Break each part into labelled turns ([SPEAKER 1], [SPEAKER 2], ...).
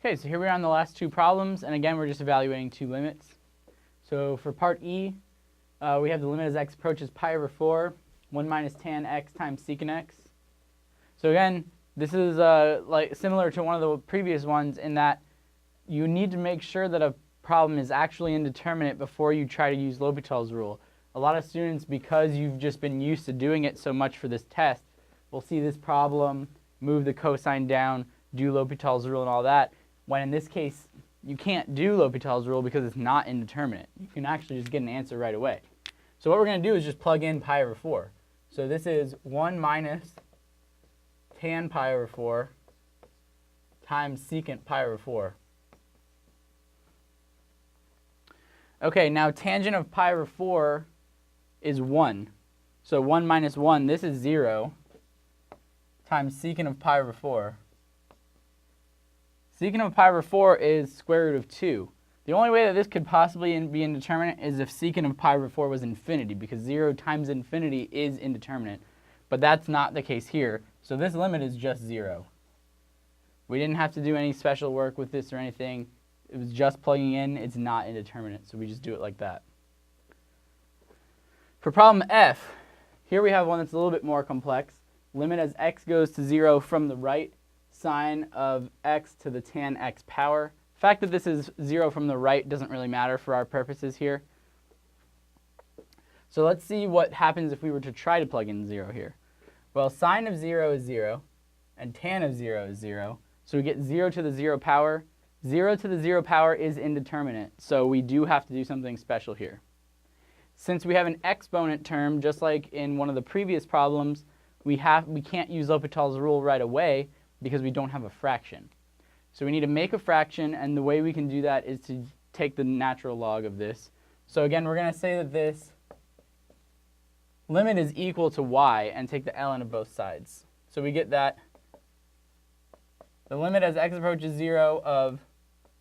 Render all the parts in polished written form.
[SPEAKER 1] Okay, so here we are on the last two problems, and again we're just evaluating two limits. So for part E, we have the limit as x approaches pi over 4, 1 minus tan x times secant x. So again, this is like similar to one of the previous ones in that you need to make sure that a problem is actually indeterminate before you try to use L'Hopital's rule. A lot of students, because you've just been used to doing it so much for this test, will see this problem, move the cosine down, do L'Hopital's rule and all that, when in this case you can't do L'Hopital's rule because it's not indeterminate. You can actually just get an answer right away. So what we're going to do is just plug in pi over 4. So this is 1 minus tan pi over 4 times secant pi over 4. Okay, now tangent of pi over 4 is 1. So 1 minus 1, this is 0, times secant of pi over 4. Secant of pi over 4 is square root of 2. The only way that this could possibly be indeterminate is if secant of pi over 4 was infinity, because 0 times infinity is indeterminate. But that's not the case here, so this limit is just 0. We didn't have to do any special work with this or anything. It was just plugging in. It's not indeterminate, so we just do it like that. For problem F, here we have one that's a little bit more complex. Limit as x goes to 0 from the right, sine of x to the tan x power. The fact that this is 0 from the right doesn't really matter for our purposes here. So let's see what happens if we were to try to plug in 0 here. Well, sine of 0 is 0, and tan of 0 is 0. So we get 0 to the 0 power. 0 to the 0 power is indeterminate, so we do have to do something special here. Since we have an exponent term, just like in one of the previous problems, we can't use L'Hopital's rule right away because we don't have a fraction. So we need to make a fraction, and the way we can do that is to take the natural log of this. So again, we're going to say that this limit is equal to y and take the ln of both sides. So we get that the limit as x approaches 0 of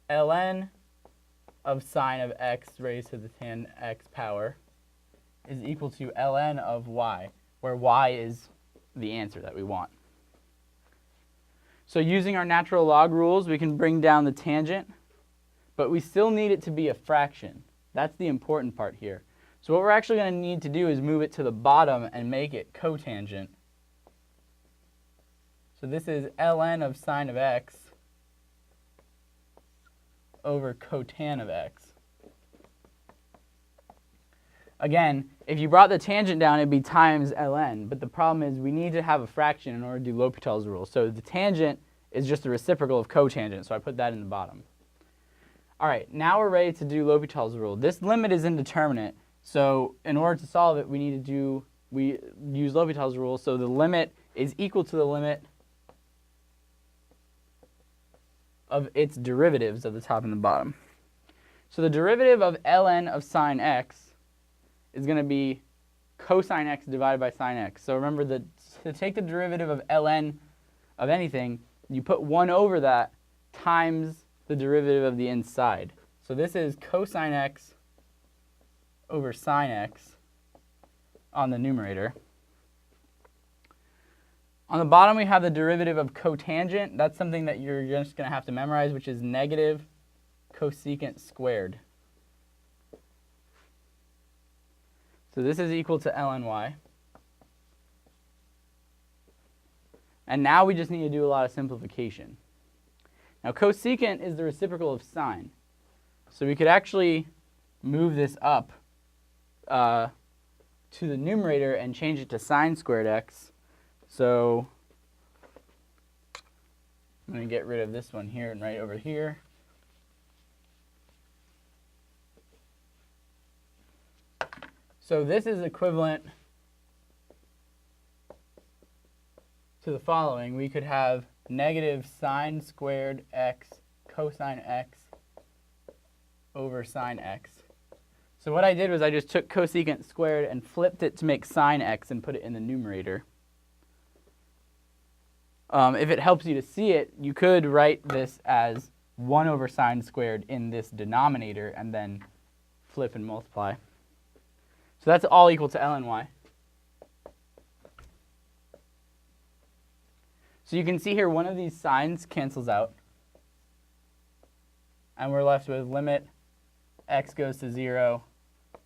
[SPEAKER 1] ln of sine of x raised to the tan x power is equal to ln of y, where y is the answer that we want. So using our natural log rules, we can bring down the tangent, but we still need it to be a fraction. That's the important part here. So what we're actually going to need to do is move it to the bottom and make it cotangent. So this is ln of sine of x over cotan of x. Again, if you brought the tangent down, it'd be times ln, but the problem is we need to have a fraction in order to do L'Hopital's rule. So the tangent is just the reciprocal of cotangent, so I put that in the bottom. All right, now we're ready to do L'Hopital's rule. This limit is indeterminate, so in order to solve it, we use L'Hopital's rule, so the limit is equal to the limit of its derivatives at the top and the bottom. So the derivative of ln of sine x is going to be cosine x divided by sine x. So remember that to take the derivative of ln of anything, you put 1 over that times the derivative of the inside. So this is cosine x over sine x on the numerator. On the bottom, we have the derivative of cotangent. That's something that you're just going to have to memorize, which is negative cosecant squared. So this is equal to ln y. And now we just need to do a lot of simplification. Now cosecant is the reciprocal of sine. So we could actually move this up to the numerator and change it to sine squared x. So I'm going to get rid of this one here and right over here. So this is equivalent to the following. We could have negative sine squared x cosine x over sine x. So what I did was I just took cosecant squared and flipped it to make sine x and put it in the numerator. If it helps you to see it, you could write this as 1 over sine squared in this denominator and then flip and multiply. So that's all equal to ln y. So you can see here one of these signs cancels out. And we're left with limit x goes to 0,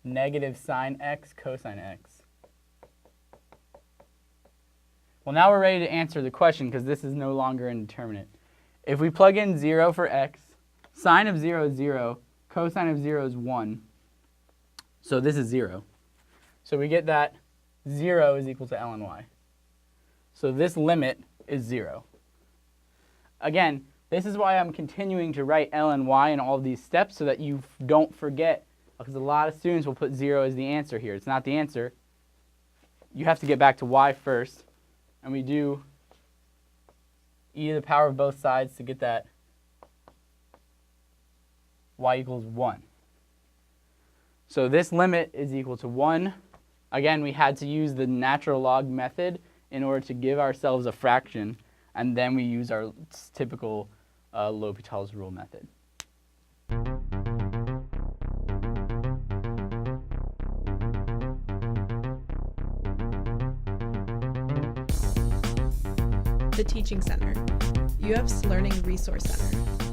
[SPEAKER 1] negative sine x cosine x. Well, now we're ready to answer the question because this is no longer indeterminate. If we plug in 0 for x, sine of 0 is 0, cosine of 0 is 1. So this is 0. So we get that 0 is equal to ln y. So this limit is 0. Again, this is why I'm continuing to write ln y in all of these steps so that you don't forget, because a lot of students will put 0 as the answer here. It's not the answer. You have to get back to y first, and we do e to the power of both sides to get that y equals 1. So this limit is equal to 1. Again, we had to use the natural log method in order to give ourselves a fraction, and then we use our typical L'Hopital's rule method.
[SPEAKER 2] The Teaching Center, UF's Learning Resource Center.